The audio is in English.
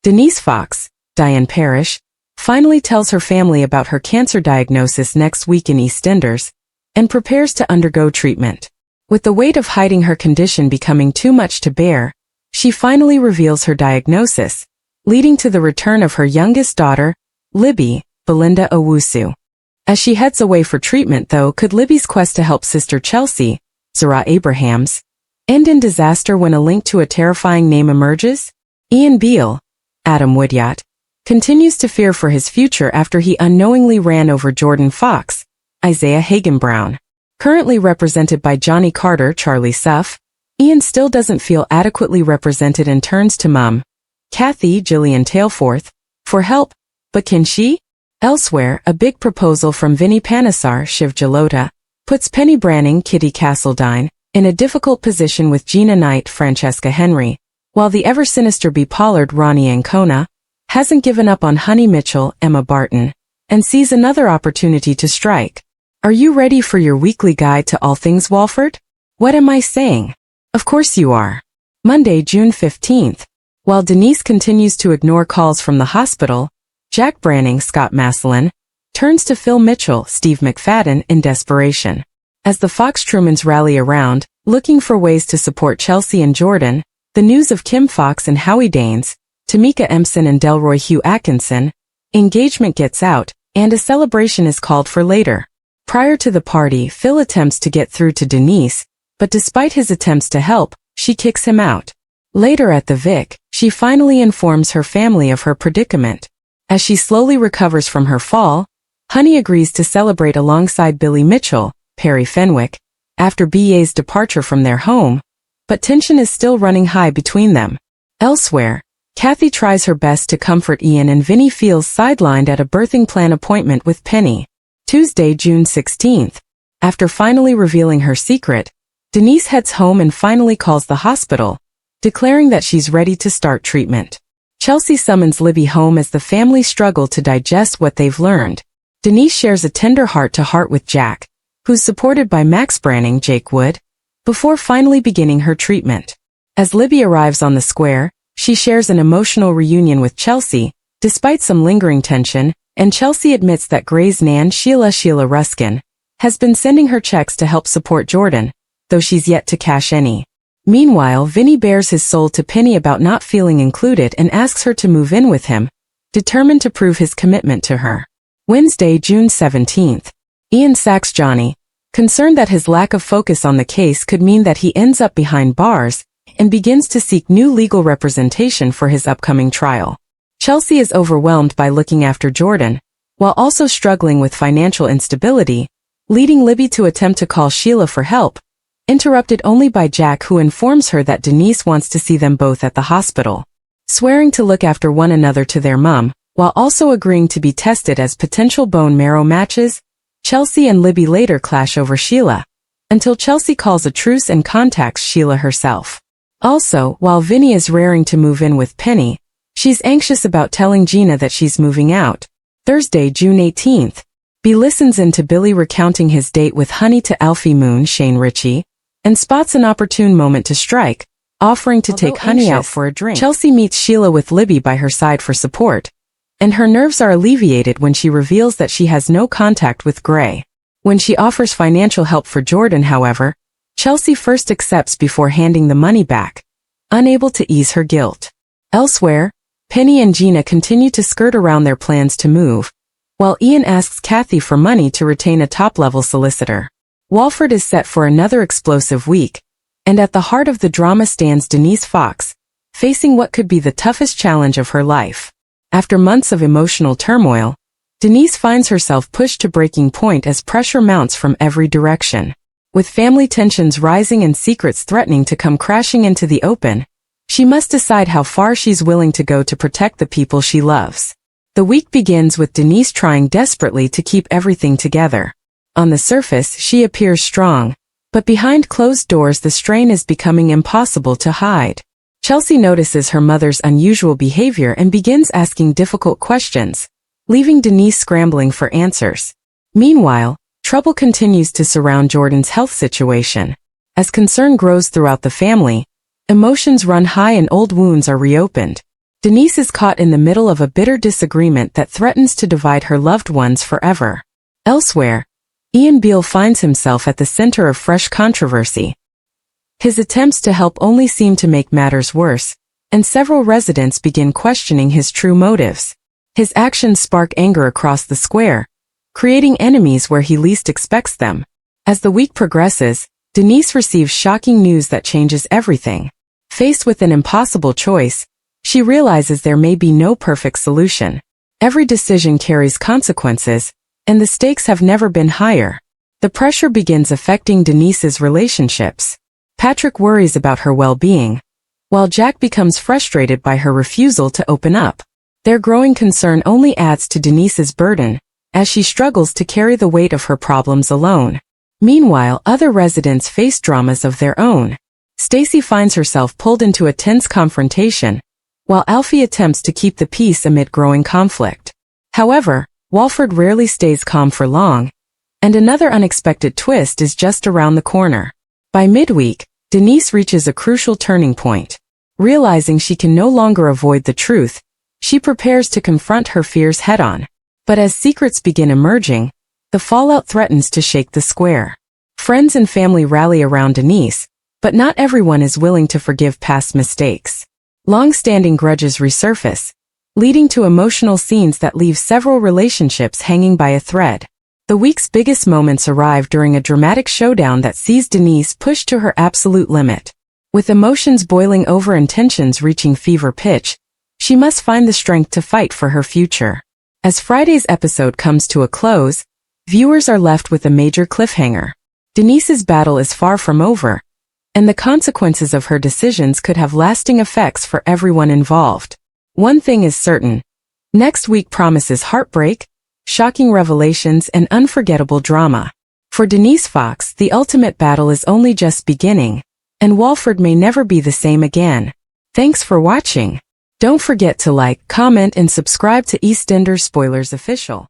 Denise Fox, Diane Parrish, finally tells her family about her cancer diagnosis next week in EastEnders, and prepares to undergo treatment. With the weight of hiding her condition becoming too much to bear, she finally reveals her diagnosis, leading to the return of her youngest daughter, Libby, Belinda Owusu. As she heads away for treatment though, could Libby's quest to help sister Chelsea, Zara Abrahams, end in disaster when a link to a terrifying name emerges? Ian Beale, Adam Woodyard, continues to fear for his future after he unknowingly ran over Jordan Fox, Isaiah Hagen Brown. Currently represented by Johnny Carter, Charlie Suff, Ian still doesn't feel adequately represented and turns to Mum, Kathy Gillian Tailforth, for help, but can she? Elsewhere, a big proposal from Vinnie Panesar, Shiv Jalota, puts Penny Branning, Kitty Castledine, in a difficult position with Gina Knight, Francesca Henry, while the ever-sinister B. Pollard, Ronnie Ancona, hasn't given up on Honey Mitchell, Emma Barton, and sees another opportunity to strike. Are you ready for your weekly guide to all things Walford? What am I saying? Of course you are. Monday, June 15th. While Denise continues to ignore calls from the hospital, Jack Branning, Scott Massillon, turns to Phil Mitchell, Steve McFadden, in desperation. As the Fox Trumans rally around, looking for ways to support Chelsea and Jordan, the news of Kim Fox and Howie Danes, Tamika Empson and Delroy Hugh Atkinson, engagement gets out, and a celebration is called for later. Prior to the party, Phil attempts to get through to Denise, but despite his attempts to help, she kicks him out. Later at the Vic, she finally informs her family of her predicament. As she slowly recovers from her fall, Honey agrees to celebrate alongside Billy Mitchell, Perry Fenwick, after BA's departure from their home, but tension is still running high between them. Elsewhere, Kathy tries her best to comfort Ian and Vinnie feels sidelined at a birthing plan appointment with Penny. Tuesday, June 16th. After finally revealing her secret, Denise heads home and finally calls the hospital, declaring that she's ready to start treatment. Chelsea summons Libby home as the family struggle to digest what they've learned. Denise shares a tender heart-to-heart with Jack, who's supported by Max Branning, Jake Wood, before finally beginning her treatment. As Libby arrives on the square, she shares an emotional reunion with Chelsea, despite some lingering tension, and Chelsea admits that Gray's Nan Sheila Ruskin has been sending her checks to help support Jordan, though she's yet to cash any. Meanwhile, Vinnie bares his soul to Penny about not feeling included and asks her to move in with him, determined to prove his commitment to her. Wednesday, June 17th. Ian sacks Johnny, concerned that his lack of focus on the case could mean that he ends up behind bars, and begins to seek new legal representation for his upcoming trial. Chelsea is overwhelmed by looking after Jordan, while also struggling with financial instability, leading Libby to attempt to call Sheila for help, interrupted only by Jack, who informs her that Denise wants to see them both at the hospital. Swearing to look after one another to their mum, while also agreeing to be tested as potential bone marrow matches, Chelsea and Libby later clash over Sheila, until Chelsea calls a truce and contacts Sheila herself. Also, while Vinnie is raring to move in with Penny, she's anxious about telling Gina that she's moving out. Thursday, June 18th. B listens in to Billy recounting his date with Honey to Alfie Moon, Shane Ritchie, and spots an opportune moment to strike, offering to take Honey out for a drink. Chelsea meets Sheila with Libby by her side for support, and her nerves are alleviated when she reveals that she has no contact with Gray. When she offers financial help for Jordan, however, Chelsea first accepts before handing the money back, unable to ease her guilt. Elsewhere, Penny and Gina continue to skirt around their plans to move, while Ian asks Kathy for money to retain a top-level solicitor. Walford is set for another explosive week, and at the heart of the drama stands Denise Fox, facing what could be the toughest challenge of her life. After months of emotional turmoil, Denise finds herself pushed to breaking point as pressure mounts from every direction. With family tensions rising and secrets threatening to come crashing into the open, she must decide how far she's willing to go to protect the people she loves. The week begins with Denise trying desperately to keep everything together. On the surface, she appears strong, but behind closed doors the strain is becoming impossible to hide. Chelsea notices her mother's unusual behavior and begins asking difficult questions, leaving Denise scrambling for answers. Meanwhile, trouble continues to surround Jordan's health situation. As concern grows throughout the family, emotions run high and old wounds are reopened. Denise is caught in the middle of a bitter disagreement that threatens to divide her loved ones forever. Elsewhere, Ian Beale finds himself at the center of fresh controversy. His attempts to help only seem to make matters worse, and several residents begin questioning his true motives. His actions spark anger across the square, creating enemies where he least expects them. As the week progresses, Denise receives shocking news that changes everything. Faced with an impossible choice, she realizes there may be no perfect solution. Every decision carries consequences, and the stakes have never been higher. The pressure begins affecting Denise's relationships. Patrick worries about her well-being, while Jack becomes frustrated by her refusal to open up. Their growing concern only adds to Denise's burden, as she struggles to carry the weight of her problems alone. Meanwhile, other residents face dramas of their own. Stacy finds herself pulled into a tense confrontation, while Alfie attempts to keep the peace amid growing conflict. However, Walford rarely stays calm for long, and another unexpected twist is just around the corner. By midweek, Denise reaches a crucial turning point. Realizing she can no longer avoid the truth, she prepares to confront her fears head-on. But as secrets begin emerging, the fallout threatens to shake the square. Friends and family rally around Denise, but not everyone is willing to forgive past mistakes. Long-standing grudges resurface, leading to emotional scenes that leave several relationships hanging by a thread. The week's biggest moments arrive during a dramatic showdown that sees Denise pushed to her absolute limit. With emotions boiling over and tensions reaching fever pitch, she must find the strength to fight for her future. As Friday's episode comes to a close, viewers are left with a major cliffhanger. Denise's battle is far from over, and the consequences of her decisions could have lasting effects for everyone involved. One thing is certain: next week promises heartbreak, shocking revelations, and unforgettable drama. For Denise Fox, the ultimate battle is only just beginning, and Walford may never be the same again. Thanks for watching. Don't forget to like, comment, and subscribe to EastEnders Spoilers Official.